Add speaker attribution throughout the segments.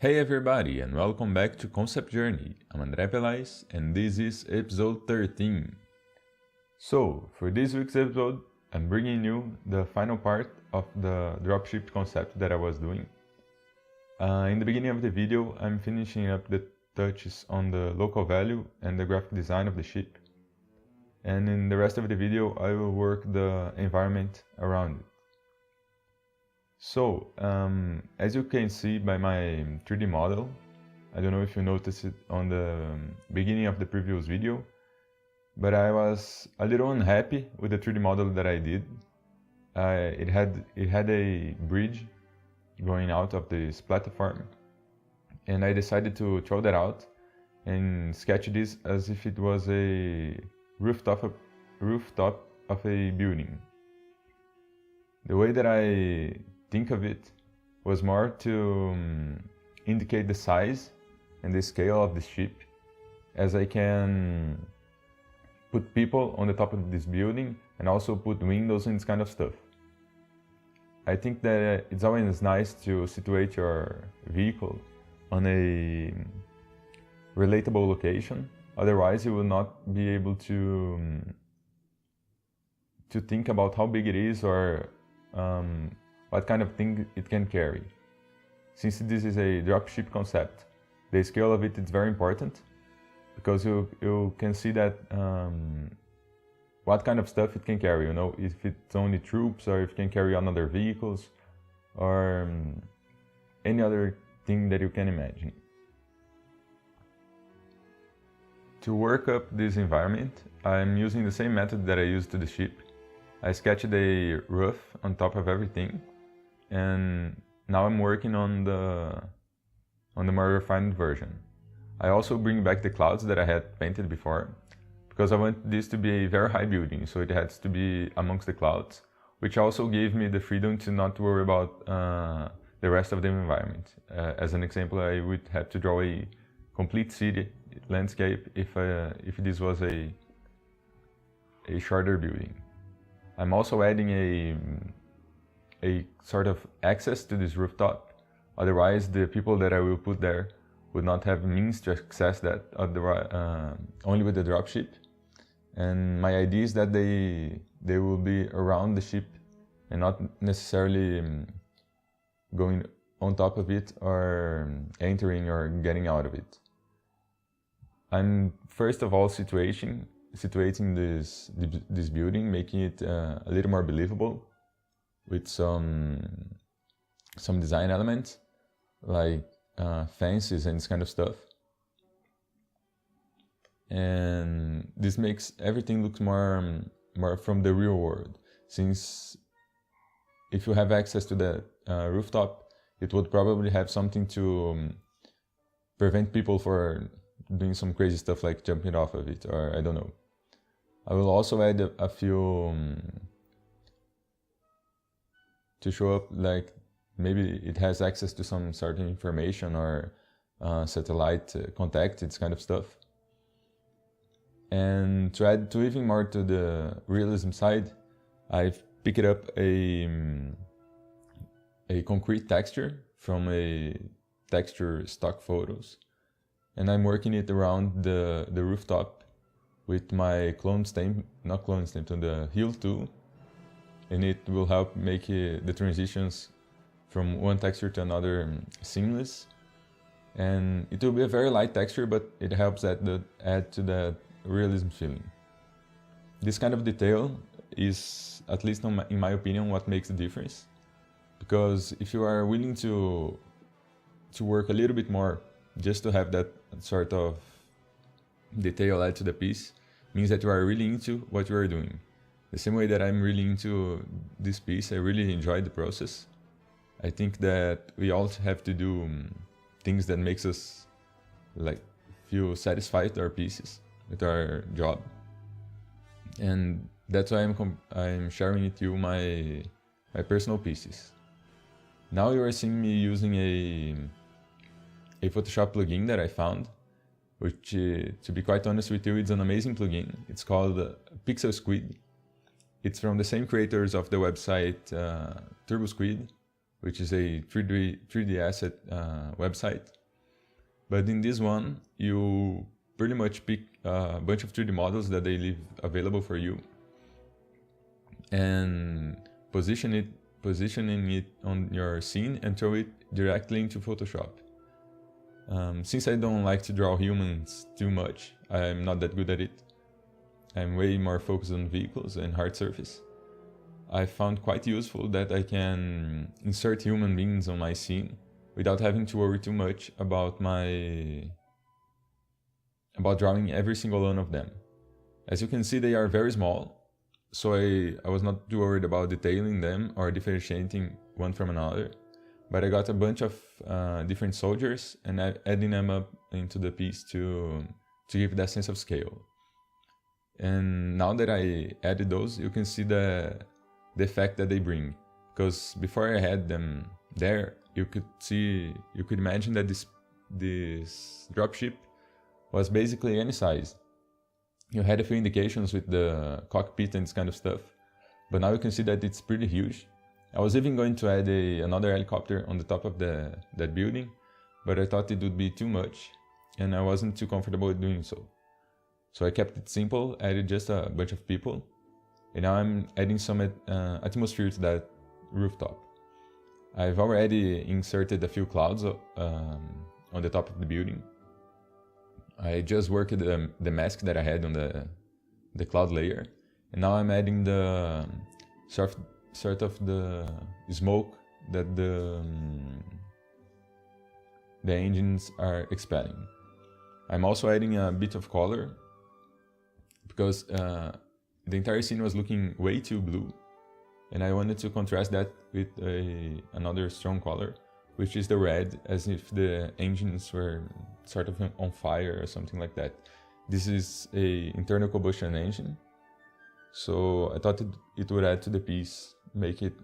Speaker 1: Hey everybody and welcome back to Concept Journey. I'm André Pelais and this is episode 13. So, for this week's episode, I'm bringing you the final part of the dropship concept that I was doing. In the beginning of the video, I'm finishing up the touches on the local value and the graphic design of the ship. And in the rest of the video, I will work the environment around it. So, as you can see by my 3D model, I don't know if you noticed it on the beginning of the previous video, but I was a little unhappy with the 3D model that I did. It had a bridge going out of this platform, and I decided to throw that out and sketch this as if it was a rooftop of a building. The way that I think of it was more to indicate the size and the scale of the ship, as I can put people on the top of this building and also put windows and this kind of stuff. I think that it's always nice to situate your vehicle on a relatable location, otherwise you will not be able to think about how big it is or what kind of thing it can carry. Since this is a dropship concept, the scale of it is very important, because you can see that what kind of stuff it can carry, if it's only troops or if it can carry on other vehicles or any other thing that you can imagine. To work up this environment, I'm using the same method that I used to the ship. I sketched a roof on top of everything, and now I'm working on the more refined version. I also bring back the clouds that I had painted before, because I want this to be a very high building, so it has to be amongst the clouds, which also gave me the freedom to not worry about the rest of the environment. As an example, I would have to draw a complete city landscape if this was a shorter building. I'm also adding a sort of access to this rooftop, otherwise the people that I will put there would not have means to access that only with the dropship. And my idea is that they will be around the ship and not necessarily going on top of it or entering or getting out of it. I'm first of all situating this building, making it a little more believable with some design elements like fences and this kind of stuff. And this makes everything look more from the real world, since if you have access to the rooftop, it would probably have something to prevent people from doing some crazy stuff like jumping off of it, or I don't know. I will also add a few to show up, like maybe it has access to some certain information or satellite contact, it's kind of stuff. And to add to even more to the realism side, I've picked up a concrete texture from a texture stock photos, and I'm working it around the rooftop with my on the Heal tool, and it will help make the transitions from one texture to another seamless. And it will be a very light texture, but it helps add to that realism feeling. This kind of detail is, at least in my opinion, what makes the difference. Because if you are willing to work a little bit more just to have that sort of detail add to the piece, means that you are really into what you are doing. The same way that I'm really into this piece, I really enjoy the process. I think that we all have to do things that makes us feel satisfied with our pieces, with our job, and that's why I'm sharing with you my personal pieces. Now you are seeing me using a Photoshop plugin that I found, which, to be quite honest with you, it's an amazing plugin. It's called Pixel Squid. It's from the same creators of the website TurboSquid, which is a 3D asset website. But in this one, you pretty much pick a bunch of 3D models that they leave available for you and positioning it on your scene and throw it directly into Photoshop. Since I don't like to draw humans too much, I'm not that good at it. I'm way more focused on vehicles and hard surface. I found quite useful that I can insert human beings on my scene without having to worry too much about drawing every single one of them. As you can see, they are very small, so I was not too worried about detailing them or differentiating one from another. But I got a bunch of different soldiers and adding them up into the piece to give that sense of scale. And now that I added those, you can see the effect that they bring. Because before I had them there, you could imagine that this dropship was basically any size. You had a few indications with the cockpit and this kind of stuff, but now you can see that it's pretty huge. I was even going to add another helicopter on the top of that building, but I thought it would be too much, and I wasn't too comfortable with doing so. So I kept it simple, added just a bunch of people, and now I'm adding some atmosphere to that rooftop. I've already inserted a few clouds on the top of the building. I just worked the mask that I had on the cloud layer, and now I'm adding the sort of the smoke that the engines are expelling. I'm also adding a bit of color because the entire scene was looking way too blue, and I wanted to contrast that with another strong color, which is the red, as if the engines were sort of on fire or something like that. This is a internal combustion engine, so I thought it would add to the piece, make it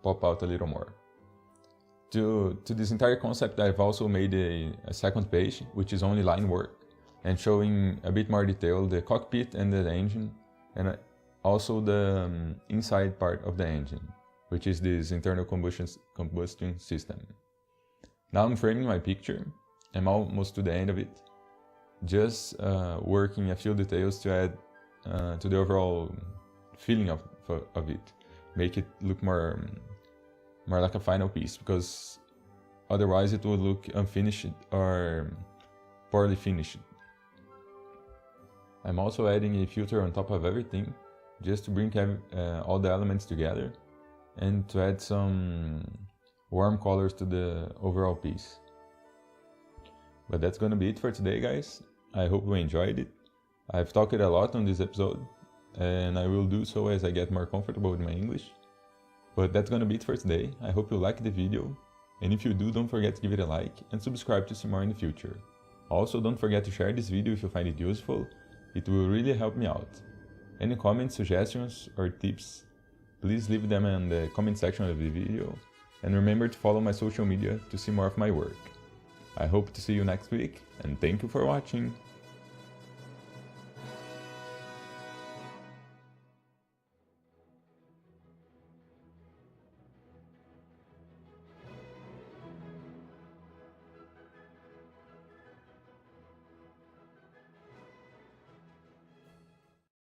Speaker 1: pop out a little more. To this entire concept, I've also made a second page, which is only line work, and showing a bit more detail the cockpit and the engine, and also the inside part of the engine, which is this internal combustion system. Now I'm framing my picture. I'm almost to the end of it, just working a few details to add to the overall feeling of it, make it look more like a final piece, because otherwise it would look unfinished or poorly finished. I'm also adding a filter on top of everything, just to bring all the elements together and to add some warm colors to the overall piece. But that's gonna be it for today, guys. I hope you enjoyed it. I've talked a lot on this episode, and I will do so as I get more comfortable with my English. But that's gonna be it for today. I hope you liked the video, and if you do, don't forget to give it a like and subscribe to see more in the future. Also, don't forget to share this video if you find it useful. It will really help me out. Any comments, suggestions, or tips, please leave them in the comment section of the video, and remember to follow my social media to see more of my work. I hope to see you next week, and thank you for watching!